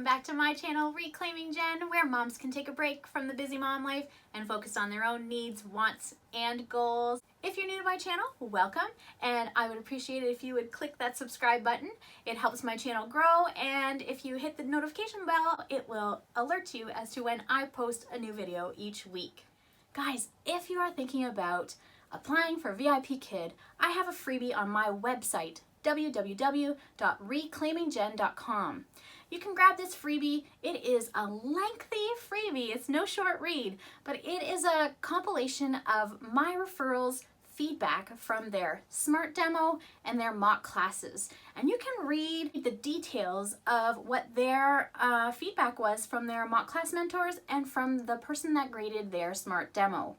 Welcome back to my channel, Reclaiming Jen, where moms can take a break from the busy mom life and focus on their own needs, wants, and goals. If you're new to my channel, welcome, and I would appreciate it if you would click that subscribe button. It helps my channel grow, and if you hit the notification bell, it will alert you as to when I post a new video each week. Guys, if you are thinking about applying for VIPKid, I have a freebie on my website, www.reclaimingjen.com. You can grab this freebie. It is a lengthy freebie. It's no short read, but it is a compilation of my referrals feedback from their SMART demo and their mock classes. And you can read the details of what their feedback was from their mock class mentors and from the person that graded their SMART demo.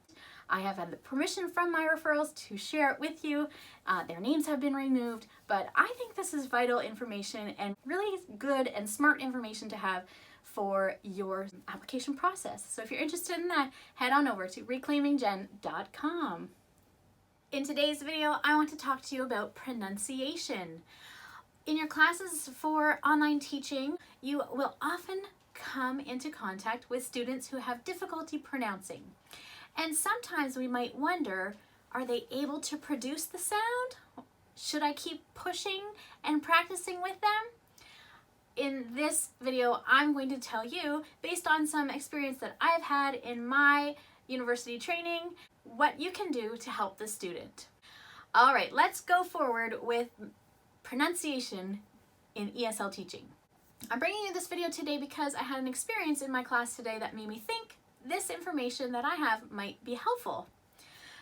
I have had the permission from my referrals to share it with you. Their names have been removed, but I think this is vital information and really good and smart information to have for your application process. So if you're interested in that, head on over to reclaimingjen.com. In today's video, I want to talk to you about pronunciation. In your classes for online teaching, you will often come into contact with students who have difficulty pronouncing. And sometimes we might wonder, are they able to produce the sound? Should I keep pushing and practicing with them? In this video, I'm going to tell you, based on some experience that I've had in my university training, what you can do to help the student. All right, let's go forward with pronunciation in ESL teaching. I'm bringing you this video today because I had an experience in my class today that made me think this information that I have might be helpful.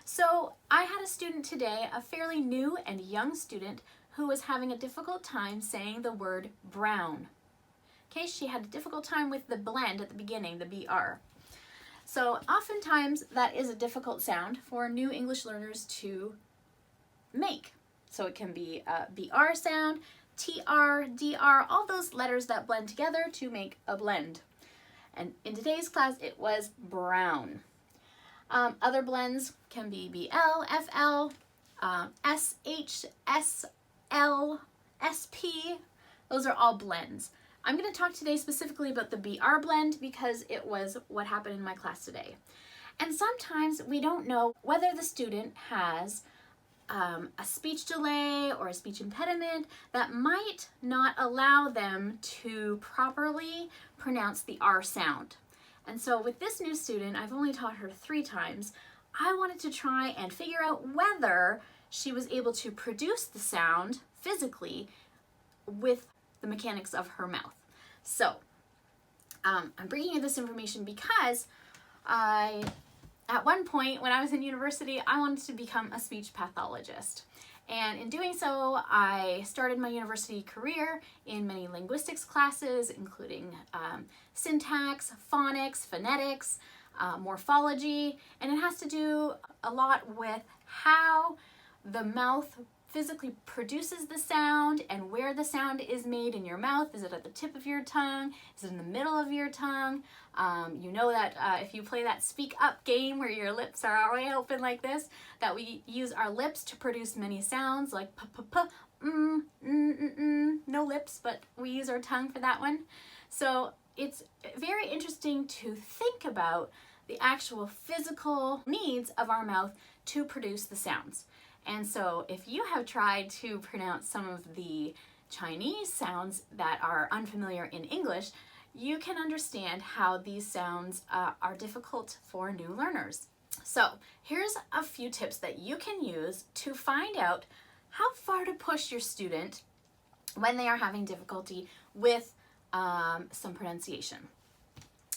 So I had a student today, a fairly new and young student, who was having a difficult time saying the word brown. Okay, she had a difficult time with the blend at the beginning, the BR. So oftentimes that is a difficult sound for new English learners to make. So it can be a BR sound, TR, DR, all those letters that blend together to make a blend. And in today's class, it was brown. Other blends can be BL, FL, SH, SL, SP. Those are all blends. I'm going to talk today specifically about the BR blend because it was what happened in my class today. And sometimes we don't know whether the student has a speech delay or a speech impediment that might not allow them to properly pronounce the R sound. And so with this new student, I've only taught her 3 times. I wanted to try and figure out whether she was able to produce the sound physically with the mechanics of her mouth. So I'm bringing you this information because at one point when I was in university, I wanted to become a speech pathologist. And in doing so, I started my university career in many linguistics classes, including syntax, phonics, phonetics, morphology, and it has to do a lot with how the mouth physically produces the sound and where the sound is made in your mouth. Is it at the tip of your tongue? Is it in the middle of your tongue? You know that if you play that speak up game where your lips are all way open like this, that we use our lips to produce many sounds like p, p, p, no lips, but we use our tongue for that one. So it's very interesting to think about the actual physical needs of our mouth to produce the sounds. And so if you have tried to pronounce some of the Chinese sounds that are unfamiliar in English, you can understand how these sounds are difficult for new learners. So here's a few tips that you can use to find out how far to push your student when they are having difficulty with some pronunciation.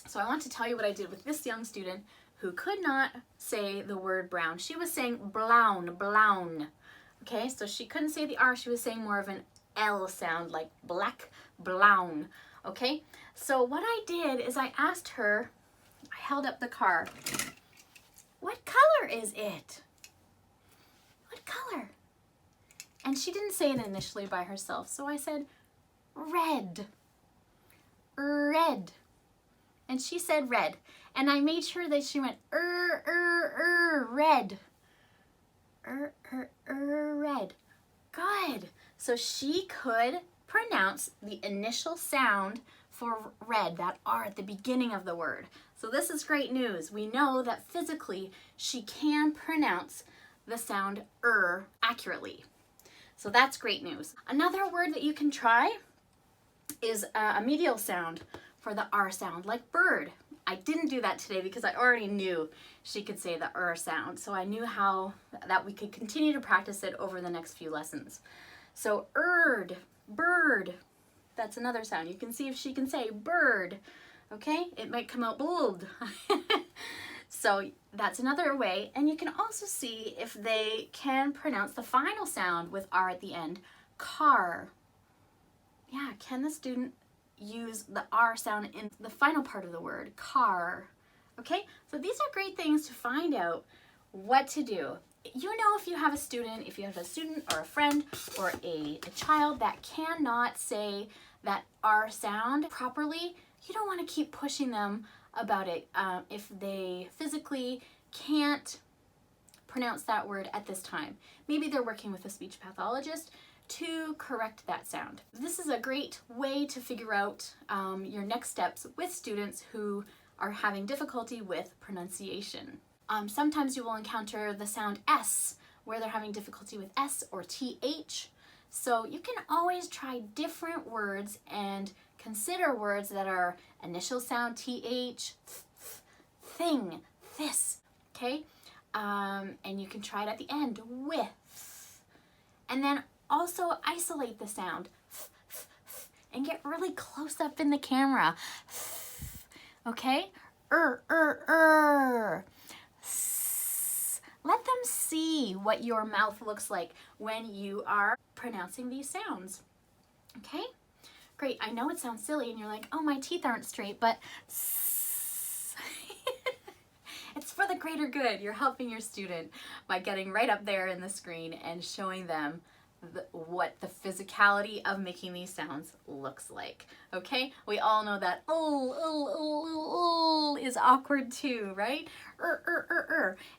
So I want to tell you what I did with this young student who could not say the word brown. She was saying blown, blown. Okay, so she couldn't say the R, she was saying more of an L sound, like black, blown. Okay, so what I did is I asked her, I held up the card, what color is it? What color? And she didn't say it initially by herself, so I said, red, red. And she said red. And I made sure that she went, red. Red. Good. So she could pronounce the initial sound for red, that R at the beginning of the word. So this is great news. We know that physically she can pronounce the sound accurately. So that's great news. Another word that you can try is a medial sound for the R sound, like bird. I didn't do that today because I already knew she could say the sound. So I knew how that we could continue to practice it over the next few lessons. So bird, that's another sound. You can see if she can say bird, okay? It might come out bold. So that's another way. And you can also see if they can pronounce the final sound with R at the end, car. Yeah, can the student use the R sound in the final part of the word, car? Okay, so these are great things to find out what to do. You know, if you have a student or a friend or a child that cannot say that R sound properly, you don't want to keep pushing them about it if they physically can't pronounce that word at this time. Maybe they're working with a speech pathologist to correct that sound. This is a great way to figure out your next steps with students who are having difficulty with pronunciation. Sometimes you will encounter the sound S where they're having difficulty with S or TH. So you can always try different words and consider words that are initial sound TH, thing, this, okay? And you can try it at the end, with. And then also isolate the sound and get really close up in the camera, okay? Let them see what your mouth looks like when you are pronouncing these sounds, okay? Great, I know it sounds silly and you're like, oh, my teeth aren't straight, but it's for the greater good. You're helping your student by getting right up there in the screen and showing them what the physicality of making these sounds looks like, okay? We all know that is awkward too, right?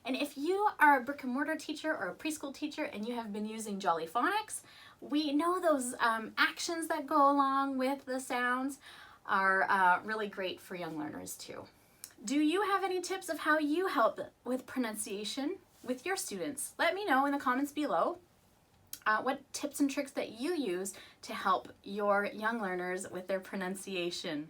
And if you are a brick and mortar teacher or a preschool teacher and you have been using Jolly Phonics, we know those actions that go along with the sounds are really great for young learners too. Do you have any tips of how you help with pronunciation with your students? Let me know in the comments below. What tips and tricks that you use to help your young learners with their pronunciation.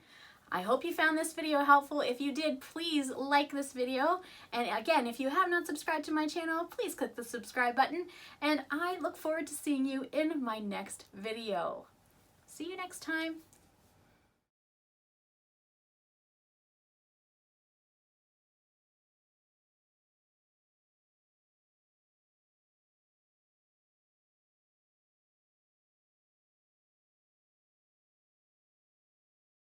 I hope you found this video helpful. If you did, please like this video. And again, if you have not subscribed to my channel, please click the subscribe button. And I look forward to seeing you in my next video. See you next time.